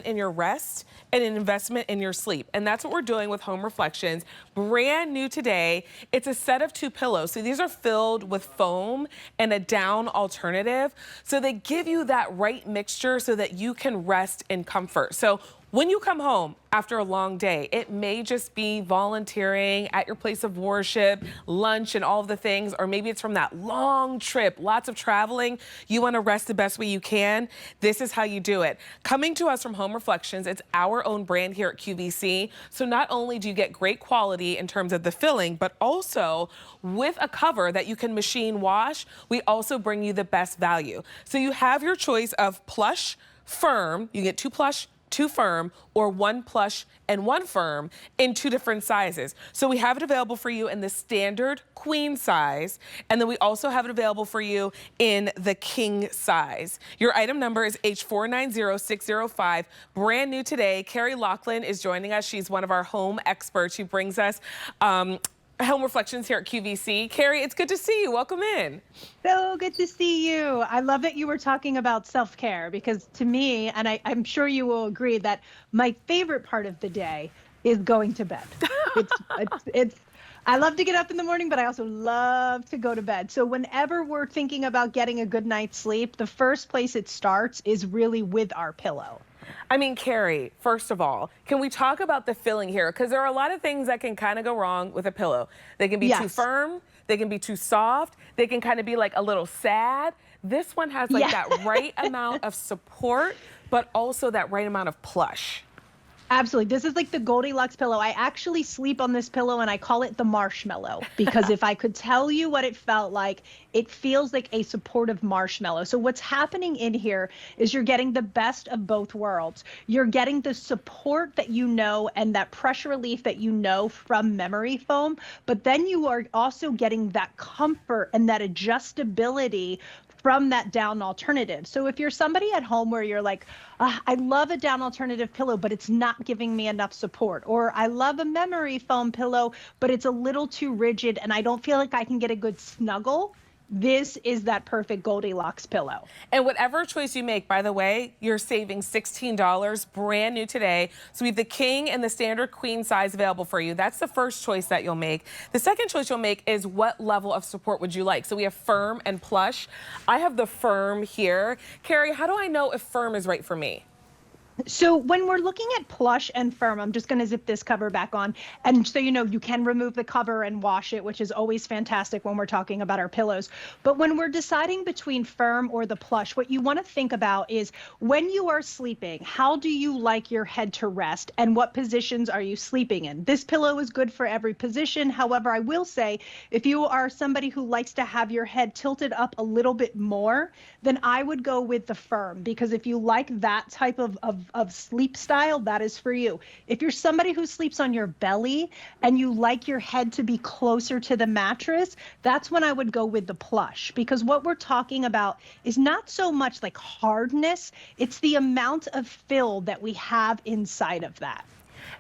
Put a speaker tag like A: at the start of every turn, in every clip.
A: in your rest and an investment in your sleep. And that's what we're doing with Home Reflections. Brand new today. It's a set of 2 pillows. So these are filled with foam and a down alternative. So they give you that right mixture so that you can rest in comfort. So when you come home after a long day, it may just be volunteering at your place of worship, lunch and all of the things, or maybe it's from that long trip, lots of traveling. You want to rest the best way you can. This is how you do it. Coming to us from Home Reflections, it's our own brand here at QVC. So not only do you get great quality in terms of the filling, but also with a cover that you can machine wash, we also bring you the best value. So you have your choice of plush, firm. You get 2 plush, 2 firm, or 1 plush and 1 firm in 2 different sizes. So we have it available for you in the standard queen size, and then we also have it available for you in the king size. Your item number is H490605, brand new today. Carrie Laughlin is joining us. She's one of our home experts. She brings us Home Reflections here at QVC. Carrie, it's good to see you. Welcome in.
B: So good to see you. I love that you were talking about self-care, because to me, and I'm sure you will agree, that my favorite part of the day is going to bed. I love to get up in the morning, but I also love to go to bed. So whenever we're thinking about getting a good night's sleep, the first place it starts is really with our pillow.
A: I mean, Carrie, first of all, can we talk about the filling here? Because there are a lot of things that can kind of go wrong with a pillow. They can be too firm, they can be too soft, they can kind of be like a little sad. This one has like that right amount of support, but also that right amount of plush.
B: Absolutely. This is like the Goldilocks pillow. I actually sleep on this pillow and I call it the marshmallow, because if I could tell you what it felt like, it feels like a supportive marshmallow. So what's happening in here is you're getting the best of both worlds. You're getting the support that you know and that pressure relief that you know from memory foam, but then you are also getting that comfort and that adjustability from that down alternative. So if you're somebody at home where you're like, I love a down alternative pillow, but it's not giving me enough support, or I love a memory foam pillow, but it's a little too rigid and I don't feel like I can get a good snuggle, this is that perfect Goldilocks pillow.
A: And whatever choice you make, by the way, you're saving $16, brand new today. So we have the king and the standard queen size available for you. That's the first choice that you'll make. The second choice you'll make is what level of support would you like? So we have firm and plush. I have the firm here. Carrie, how do I know if firm is right for me?
B: So when we're looking at plush and firm, I'm just going to zip this cover back on. And so, you know, you can remove the cover and wash it, which is always fantastic when we're talking about our pillows. But when we're deciding between firm or the plush, what you want to think about is when you are sleeping, how do you like your head to rest and what positions are you sleeping in? This pillow is good for every position. However, I will say if you are somebody who likes to have your head tilted up a little bit more, then I would go with the firm, because if you like that type of sleep style, that is for you. If you're somebody who sleeps on your belly and you like your head to be closer to the mattress, that's when I would go with the plush, because what we're talking about is not so much like hardness, it's the amount of fill that we have inside of that.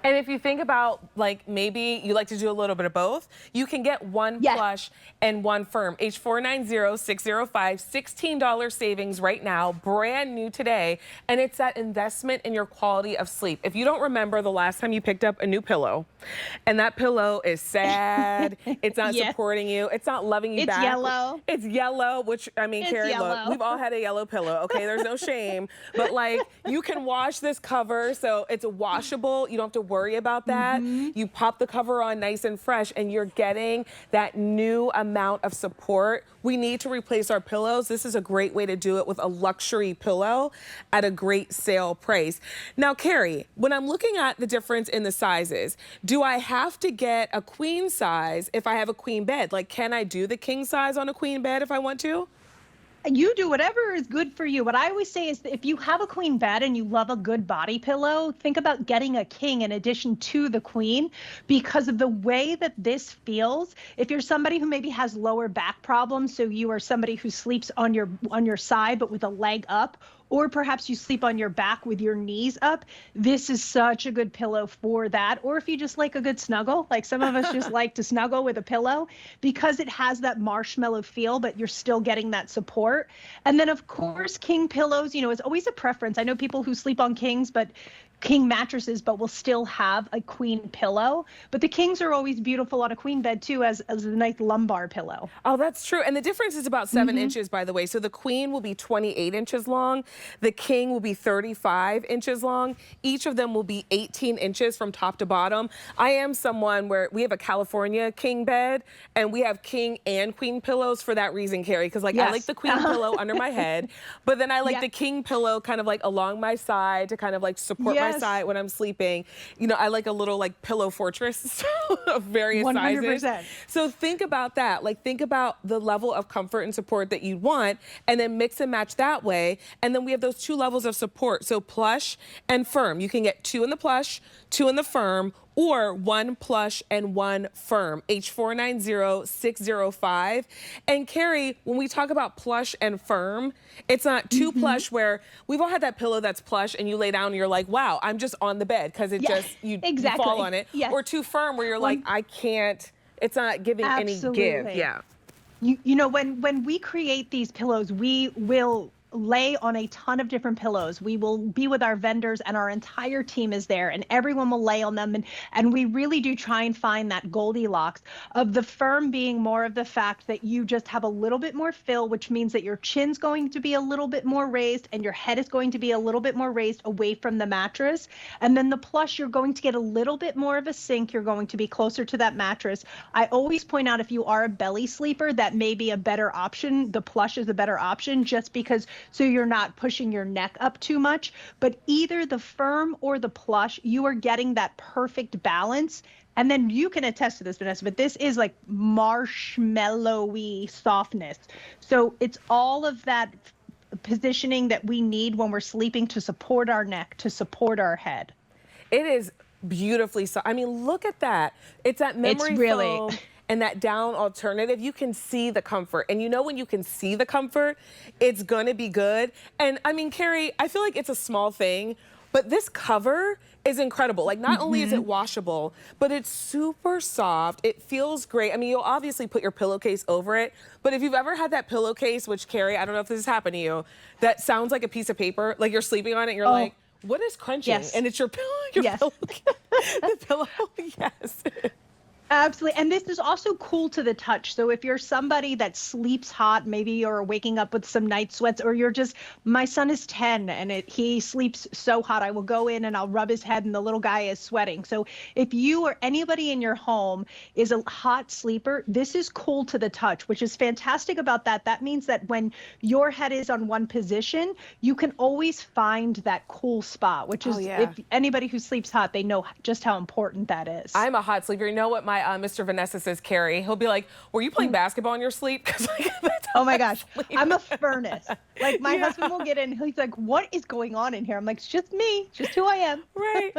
A: And if you think about, like, maybe you like to do a little bit of both, you can get 1 plush and 1 firm. H490605, $16 savings right now, brand new today. And it's that investment in your quality of sleep. If you don't remember the last time you picked up a new pillow, and that pillow is sad, it's not supporting you, it's not loving you back.
B: It's yellow.
A: It's yellow, which, I mean, Carrie, look, we've all had a yellow pillow, okay? There's no shame. But, like, you can wash this cover, so it's washable. You don't have to worry about that. You pop the cover on nice and fresh, and you're getting that new amount of support. We need to replace our pillows. This is a great way to do it with a luxury pillow at a great sale price. Now, Carrie, when I'm looking at the difference in the sizes, do I have to get a queen size if I have a queen bed? Like, can I do the king size on a queen bed if I want to?
B: You do whatever is good for you. What I always say is that if you have a queen bed and you love a good body pillow, think about getting a king in addition to the queen, because of the way that this feels. If you're somebody who maybe has lower back problems, so you are somebody who sleeps on your side but with a leg up, or perhaps you sleep on your back with your knees up, this is such a good pillow for that. Or if you just like a good snuggle, like some of us just like to snuggle with a pillow, because it has that marshmallow feel, but you're still getting that support. And then of course, king pillows, is always a preference. I know people who sleep on kings, but king mattresses, but will still have a queen pillow. But the kings are always beautiful on a queen bed too, as a nice lumbar pillow.
A: Oh, that's true. And the difference is about 7 inches, by the way. So the queen will be 28 inches long. The king will be 35 inches long. Each of them will be 18 inches from top to bottom. I am someone where we have a California king bed, and we have king and queen pillows for that reason, Carrie. Because I like the queen pillow under my head, but then I like the king pillow kind of like along my side to kind of like support my side when I'm sleeping. I like a little like pillow fortress of various
B: 100%.
A: sizes. So think about that. Like think about the level of comfort and support that you want, and then mix and match that way. And then we have those 2 levels of support. So plush and firm. You can get 2 in the plush, 2 in the firm, or 1 plush and 1 firm, H490605. And Carrie, when we talk about plush and firm, it's not too plush where we've all had that pillow that's plush and you lay down and you're like, wow, I'm just on the bed because you fall on it. Or too firm where you're like, I can't, it's not giving any give. Yeah.
B: When we create these pillows, we will lay on a ton of different pillows. We will be with our vendors, and our entire team is there, and everyone will lay on them. And we really do try and find that Goldilocks of the firm being more of the fact that you just have a little bit more fill, which means that your chin's going to be a little bit more raised and your head is going to be a little bit more raised away from the mattress. And then the plush, you're going to get a little bit more of a sink. You're going to be closer to that mattress. I always point out, if you are a belly sleeper, that may be a better option. The plush is a better option, just because so you're not pushing your neck up too much. But either the firm or the plush, you are getting that perfect balance. And then you can attest to this, Vanessa, but this is like marshmallowy softness. So it's all of that positioning that we need when we're sleeping to support our neck, to support our head.
A: It is beautifully so. I mean, look at that. It's that memory foam and that down alternative. You can see the comfort. And when you can see the comfort, it's gonna be good. And I mean, Carrie, I feel like it's a small thing, but this cover is incredible. Like, not only is it washable, but it's super soft. It feels great. I mean, you'll obviously put your pillowcase over it, but if you've ever had that pillowcase, which, Carrie, I don't know if this has happened to you, that sounds like a piece of paper, like you're sleeping on it and you're like, what is crunching? And it's your pillow, pillowcase. The pillow, yes.
B: Absolutely. And this is also cool to the touch. So if you're somebody that sleeps hot, maybe you're waking up with some night sweats, or you're just, my son is 10 and he sleeps so hot, I will go in and I'll rub his head and the little guy is sweating. So if you or anybody in your home is a hot sleeper, this is cool to the touch, which is fantastic about that. That means that when your head is on one position, you can always find that cool spot, which is, if anybody who sleeps hot, they know just how important that is.
A: I'm a hot sleeper. You know what my Mr. Vanessa says, Carrie? He'll be like, were you playing basketball in your sleep?
B: Oh my gosh, I'm a furnace. Like, my husband will get in, he's like, what is going on in here? I'm like, it's just me, just who I am.
A: Right.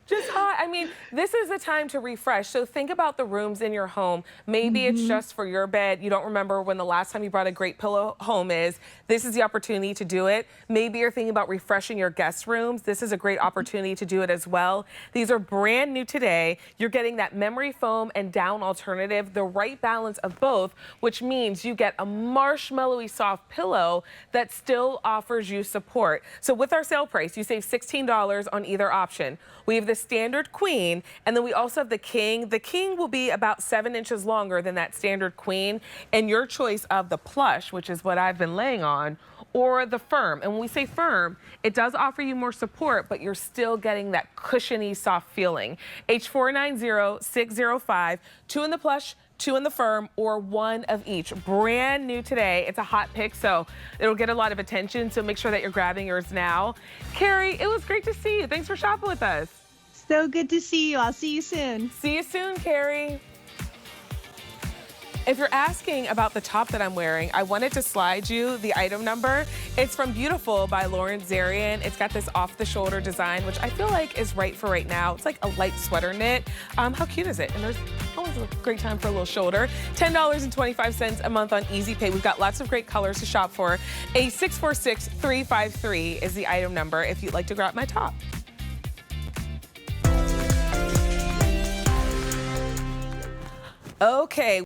A: Just hot. I mean, this is the time to refresh. So think about the rooms in your home. Maybe it's just for your bed. You don't remember when the last time you brought a great pillow home is. This is the opportunity to do it. Maybe you're thinking about refreshing your guest rooms. This is a great opportunity to do it as well. These are brand new today. You're getting that memory foam and down alternative, the right balance of both, which means you get a marshmallowy soft pillow that still offers you support. So with our sale price, you save $16 on either option. We have the standard queen, and then we also have the king. The king will be about 7 inches longer than that standard queen, and your choice of the plush, which is what I've been laying on, or the firm. And when we say firm, it does offer you more support, but you're still getting that cushiony, soft feeling. H490605, 2 in the plush, 2 in the firm, or 1 of each. Brand new today. It's a hot pick, so it'll get a lot of attention, so make sure that you're grabbing yours now. Carrie, it was great to see you. Thanks for shopping with us.
B: So good to see you. I'll see you soon.
A: See you soon, Carrie. If you're asking about the top that I'm wearing, I wanted to slide you the item number. It's from Beautiful by Lauren Zarian. It's got this off-the-shoulder design, which I feel like is right for right now. It's like a light sweater knit. How cute is it? And there's always a great time for a little shoulder. $10.25 a month on Easy Pay. We've got lots of great colors to shop for. A 646353 is the item number if you'd like to grab my top. Okay.